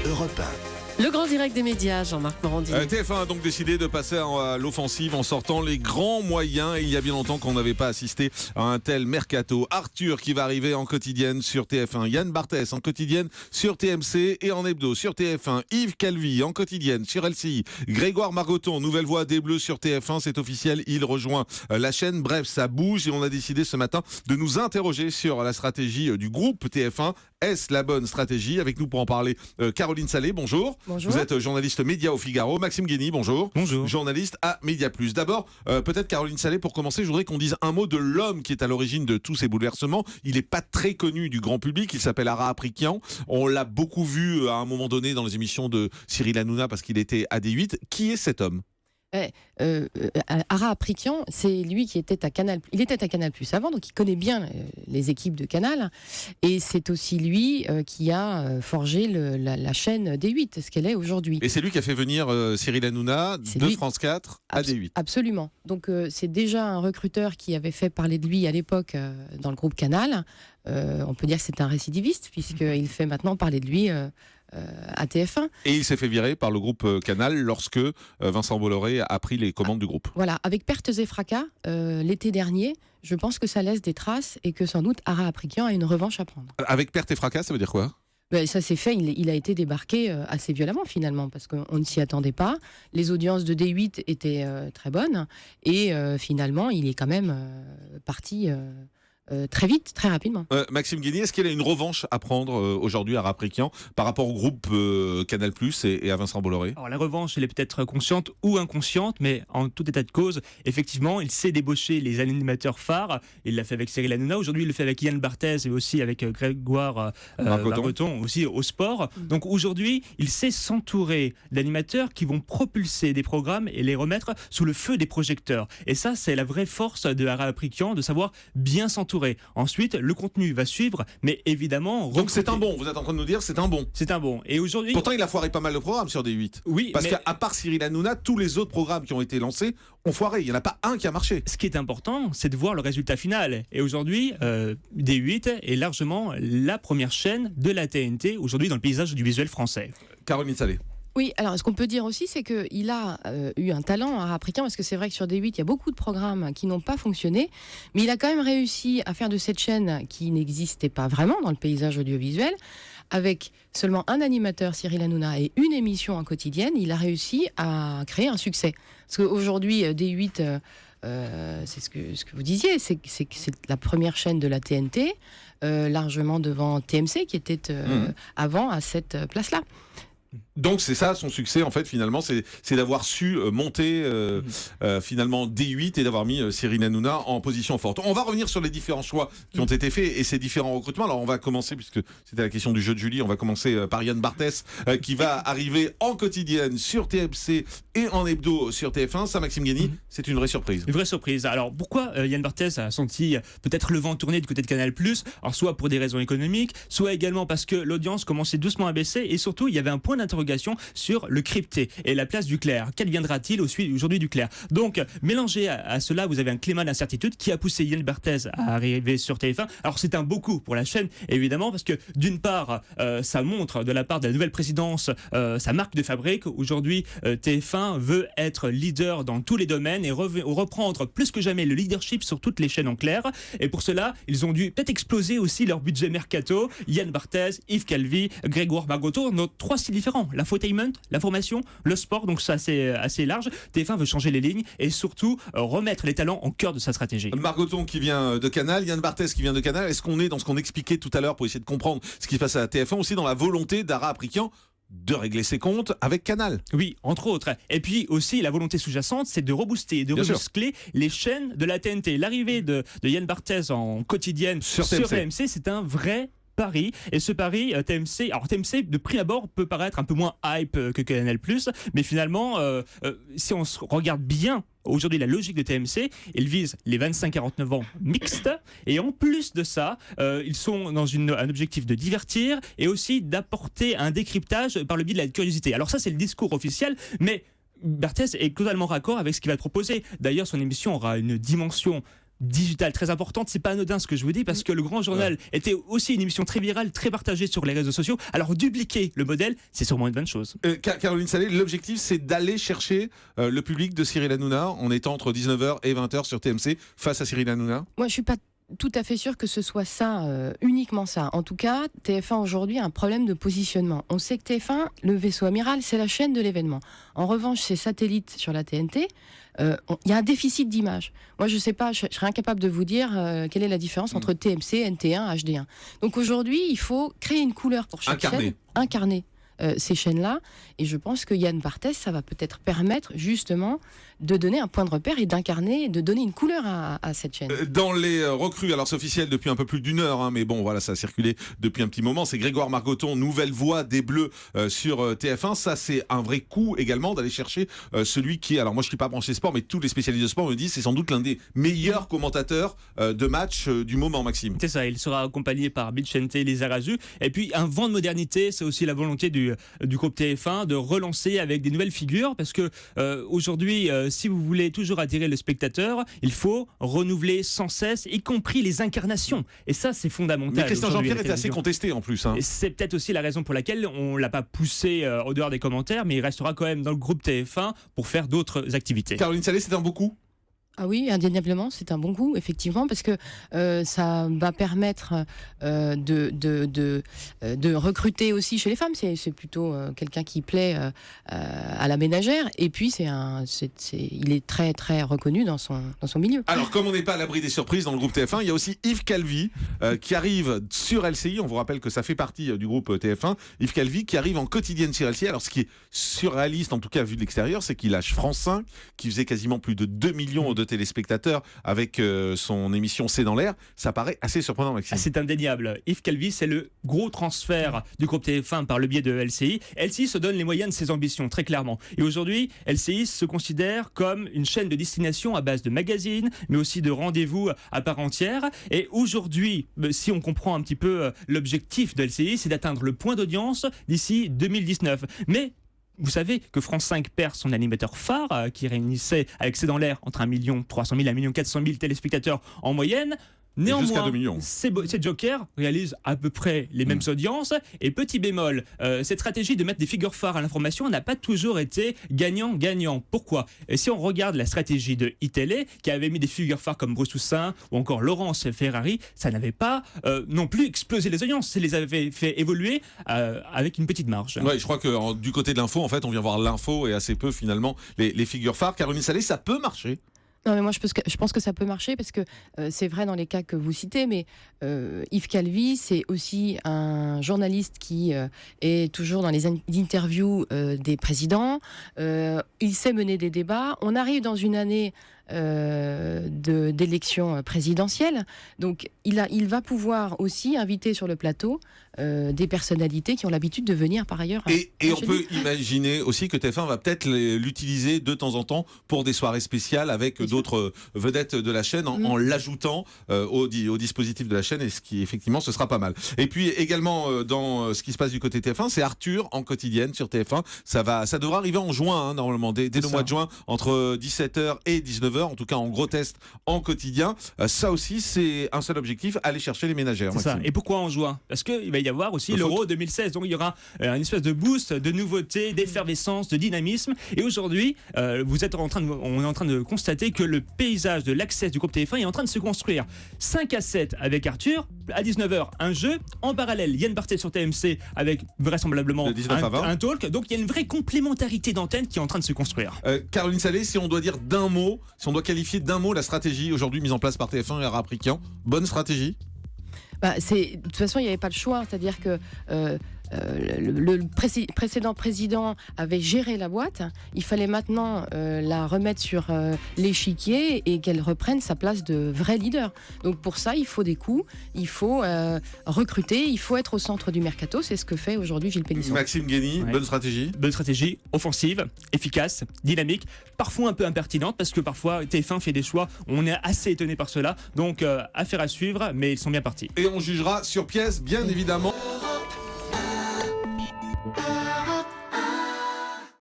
Europe 1. Le grand direct des médias, Jean-Marc Morandini. TF1 a donc décidé de passer à l'offensive en sortant les grands moyens. Et il y a bien longtemps qu'on n'avait pas assisté à un tel mercato. Arthur qui va arriver en quotidienne sur TF1. Yann Barthès en quotidienne sur TMC et en hebdo sur TF1. Yves Calvi en quotidienne sur LCI. Grégoire Margoton, nouvelle voix des Bleus sur TF1. C'est officiel, il rejoint la chaîne. Bref, ça bouge et on a décidé ce matin de nous interroger sur la stratégie du groupe TF1. Est-ce la bonne stratégie? Avec nous pour en parler, Caroline Salé, bonjour. Bonjour. Vous êtes journaliste média au Figaro. Maxime Guény, bonjour. Bonjour. Journaliste à Média Plus. D'abord, peut-être Caroline Salé, pour commencer, je voudrais qu'on dise un mot de l'homme qui est à l'origine de tous ces bouleversements. Il n'est pas très connu du grand public, il s'appelle Ara Aprikian. On l'a beaucoup vu à un moment donné dans les émissions de Cyril Hanouna parce qu'il était à D8. Qui est cet homme? Ara Aprikian, c'est lui qui était à Canal. Il était à Canal Plus avant, donc il connaît bien les équipes de Canal. Et c'est aussi lui qui a forgé la chaîne D8, ce qu'elle est aujourd'hui. Et c'est lui qui a fait venir Cyril Hanouna de France 4 à D8. Absolument. Donc c'est déjà un recruteur qui avait fait parler de lui à l'époque dans le groupe Canal. On peut dire que c'est un récidiviste puisqu'il fait maintenant parler de lui à TF1. Et il s'est fait virer par le groupe Canal lorsque Vincent Bolloré a pris les commandes du groupe. Voilà, avec pertes et fracas, l'été dernier, je pense que ça laisse des traces et que sans doute Ara Aprikian a une revanche à prendre. Avec perte et fracas, ça veut dire quoi? Ça s'est fait, il a été débarqué assez violemment finalement, parce qu'on ne s'y attendait pas. Les audiences de D8 étaient très bonnes, et finalement il est quand même parti très vite, très rapidement. Maxime Guény, est-ce qu'il a une revanche à prendre aujourd'hui à Aprikian par rapport au groupe Canal+ et à Vincent Bolloré? Alors la revanche, elle est peut-être consciente ou inconsciente, mais en tout état de cause, effectivement, il sait débaucher les animateurs phares. Il l'a fait avec Cyril Hanouna, aujourd'hui il le fait avec Yann Barthès et aussi avec Grégoire Margoton, aussi au sport. Donc aujourd'hui, il sait s'entourer d'animateurs qui vont propulser des programmes et les remettre sous le feu des projecteurs. Et ça, c'est la vraie force de Ara Aprikian, de savoir bien s'entourer. Ensuite, le contenu va suivre, mais évidemment... Donc c'est un bon, vous êtes en train de nous dire c'est un bon. C'est un bon. Et aujourd'hui... Pourtant, il a foiré pas mal de programmes sur D8. Oui, parce qu'à part Cyril Hanouna, tous les autres programmes qui ont été lancés ont foiré. Il n'y en a pas un qui a marché. Ce qui est important, c'est de voir le résultat final. Et aujourd'hui, D8 est largement la première chaîne de la TNT, aujourd'hui dans le paysage du visuel français. Caroline Salé. Oui, alors ce qu'on peut dire aussi, c'est qu'il a eu un talent à Aprikian, parce que c'est vrai que sur D8, il y a beaucoup de programmes qui n'ont pas fonctionné, mais il a quand même réussi à faire de cette chaîne qui n'existait pas vraiment dans le paysage audiovisuel, avec seulement un animateur, Cyril Hanouna, et une émission en quotidienne, il a réussi à créer un succès. Parce qu'aujourd'hui, D8... c'est ce que vous disiez, c'est la première chaîne de la TNT, largement devant TMC, qui était avant à cette place-là. Donc c'est ça son succès en fait finalement, c'est d'avoir su monter finalement D8 et d'avoir mis Cyril Hanouna en position forte. On va revenir sur les différents choix qui ont été faits et ces différents recrutements. Alors on va commencer, puisque c'était la question du jeu de Julie, on va commencer par Yann Barthès qui va arriver en quotidienne sur TMC et en hebdo sur TF1. Ça, Maxime Guény, c'est une vraie surprise. Une vraie surprise. Alors pourquoi Yann Barthès a senti peut-être le vent tourner du côté de Canal+, alors soit pour des raisons économiques, soit également parce que l'audience commençait doucement à baisser et surtout il y avait un point d'interrogation sur le crypté et la place du clair. Qu'adviendra-t-il aujourd'hui du clair? Donc, mélangé à cela, vous avez un climat d'incertitude qui a poussé Yann Barthès à arriver sur TF1. Alors, c'est un beau coup pour la chaîne, évidemment, parce que d'une part, ça montre de la part de la nouvelle présidence sa marque de fabrique. Aujourd'hui, TF1 veut être leader dans tous les domaines et reprendre plus que jamais le leadership sur toutes les chaînes en clair. Et pour cela, ils ont dû peut-être exploser aussi leur budget mercato. Yann Barthès, Yves Calvi, Grégoire Margoton, nos trois styles différents. L'infotainment, l'information, le sport, donc ça c'est assez large. TF1 veut changer les lignes et surtout remettre les talents au cœur de sa stratégie. Margoton qui vient de Canal, Yann Barthès qui vient de Canal. Est-ce qu'on est dans ce qu'on expliquait tout à l'heure pour essayer de comprendre ce qui se passe à la TF1, aussi dans la volonté d'Ara Aprikian de régler ses comptes avec Canal? Oui, entre autres. Et puis aussi, la volonté sous-jacente, c'est de rebooster, de remuscler les chaînes de la TNT. L'arrivée de Yann Barthès en quotidienne sur TMC, c'est un vrai pari. Et ce pari, TMC, alors TMC de prime abord peut paraître un peu moins hype que Canal+, mais finalement, si on se regarde bien aujourd'hui la logique de TMC, ils visent les 25-49 ans mixtes, et en plus de ça, ils sont dans un objectif de divertir et aussi d'apporter un décryptage par le biais de la curiosité. Alors ça, c'est le discours officiel, mais Barthès est totalement raccord avec ce qu'il va te proposer. D'ailleurs, son émission aura une dimension digitale très importante. C'est pas anodin ce que je vous dis parce que le Grand Journal était aussi une émission très virale, très partagée sur les réseaux sociaux. Alors dupliquer le modèle, c'est sûrement une bonne chose. Caroline Salé, l'objectif c'est d'aller chercher le public de Cyril Hanouna en étant entre 19h et 20h sur TMC face à Cyril Hanouna. Moi, je suis pas tout à fait sûr que ce soit ça, uniquement ça. En tout cas, TF1 aujourd'hui a un problème de positionnement. On sait que TF1, le vaisseau amiral, c'est la chaîne de l'événement. En revanche, ses satellites sur la TNT, il y a un déficit d'image. Moi, je sais pas, je serais incapable de vous dire quelle est la différence entre TMC, NT1, HD1. Donc aujourd'hui, il faut créer une couleur pour chaque chaîne. Incarner ces chaînes-là. Et je pense que Yann Barthès, ça va peut-être permettre justement de donner un point de repère et d'incarner, de donner une couleur à cette chaîne. Dans les recrues, alors c'est officiel depuis un peu plus d'1 heure, mais bon voilà, ça a circulé depuis un petit moment, c'est Grégoire Margoton, nouvelle voix des Bleus sur TF1. Ça c'est un vrai coup également d'aller chercher celui qui, alors moi je ne suis pas branché sport, mais tous les spécialistes de sport me disent c'est sans doute l'un des meilleurs commentateurs de match du moment, Maxime. C'est ça, il sera accompagné par Vicente Lizarazu. Et puis un vent de modernité, c'est aussi la volonté du groupe TF1 de relancer avec des nouvelles figures, parce que aujourd'hui, si vous voulez toujours attirer le spectateur, il faut renouveler sans cesse, y compris les incarnations. Et ça, c'est fondamental. Mais Christian Jean-Pierre était assez contesté en plus. Et c'est peut-être aussi la raison pour laquelle on ne l'a pas poussé au dehors des commentaires, mais il restera quand même dans le groupe TF1 pour faire d'autres activités. Caroline Salé, c'est un beau coup ? Ah oui, indéniablement, c'est un bon coup, effectivement, parce que ça va permettre de recruter aussi chez les femmes. C'est plutôt quelqu'un qui plaît à la ménagère. Et puis, il est très, très reconnu dans son milieu. Alors, comme on n'est pas à l'abri des surprises dans le groupe TF1, il y a aussi Yves Calvi qui arrive sur LCI. On vous rappelle que ça fait partie du groupe TF1. Yves Calvi qui arrive en quotidienne sur LCI. Alors, ce qui est surréaliste, en tout cas vu de l'extérieur, c'est qu'il lâche France 5, qui faisait quasiment plus de 2 millions de téléspectateurs avec son émission C'est dans l'air. Ça paraît assez surprenant, Maxime. C'est indéniable. Yves Calvi, c'est le gros transfert du groupe TF1 par le biais de LCI. LCI se donne les moyens de ses ambitions, très clairement. Et aujourd'hui, LCI se considère comme une chaîne de destination à base de magazines, mais aussi de rendez-vous à part entière. Et aujourd'hui, si on comprend un petit peu l'objectif de LCI, c'est d'atteindre le point d'audience d'ici 2019. Mais vous savez que France 5 perd son animateur phare qui réunissait avec C'est dans l'air entre 1 300 000 et 1 400 000 téléspectateurs en moyenne. Néanmoins, ces jokers réalisent à peu près les mêmes audiences. Et petit bémol, cette stratégie de mettre des figures phares à l'information n'a pas toujours été gagnant-gagnant. Pourquoi ? Et si on regarde la stratégie de iTélé, qui avait mis des figures phares comme Bruce Toussaint ou encore Laurence Ferrari, ça n'avait pas non plus explosé les audiences. Ça les avait fait évoluer avec une petite marge. Ouais, je crois que du côté de l'info, en fait, on vient voir l'info et assez peu finalement les figures phares. Caroline Salé, ça peut marcher. Non, mais moi, je pense que ça peut marcher parce que c'est vrai dans les cas que vous citez, mais Yves Calvi, c'est aussi un journaliste qui est toujours dans les interviews des présidents. Il sait mener des débats. On arrive dans une année d'élection présidentielle, donc il va pouvoir aussi inviter sur le plateau des personnalités qui ont l'habitude de venir par ailleurs. Et on peut imaginer aussi que TF1 va peut-être l'utiliser de temps en temps pour des soirées spéciales avec d'autres vedettes de la chaîne en l'ajoutant au dispositif de la chaîne, et ce qui effectivement ce sera pas mal. Et puis également dans ce qui se passe du côté TF1, c'est Arthur en quotidienne sur TF1. Ça devra arriver en juin normalement, dès le mois de juin, entre 17h et 19h, en tout cas en gros test en quotidien. Ça aussi c'est un seul objectif, aller chercher les ménagères. C'est ça. Et pourquoi en juin ? Parce qu'il va y avoir aussi l'Euro 2016, donc il y aura une espèce de boost, de nouveauté, d'effervescence, de dynamisme. Et aujourd'hui, on est en train de constater que le paysage de l'accès du groupe TF1 est en train de se construire. 5 à 7 avec Arthur, à 19h un jeu, en parallèle Yann Barthès sur TMC avec vraisemblablement un talk. Donc il y a une vraie complémentarité d'antenne qui est en train de se construire. Caroline Salé, si on doit dire d'un mot, si on doit qualifier d'un mot la stratégie aujourd'hui mise en place par TF1 et Araprikian, bonne stratégie ? De toute façon, il n'y avait pas le choix. C'est-à-dire que le précédent président avait géré la boîte. Il fallait maintenant la remettre sur l'échiquier et qu'elle reprenne sa place de vrai leader. Donc pour ça, il faut des coups, il faut recruter, il faut être au centre du mercato. C'est ce que fait aujourd'hui Gilles Pélisson. Maxime Guény, bonne stratégie ? Bonne stratégie, offensive, efficace, dynamique, parfois un peu impertinente parce que parfois TF1 fait des choix, on est assez étonné par cela. Donc affaire à suivre, mais ils sont bien partis. Et on jugera sur pièce, bien évidemment.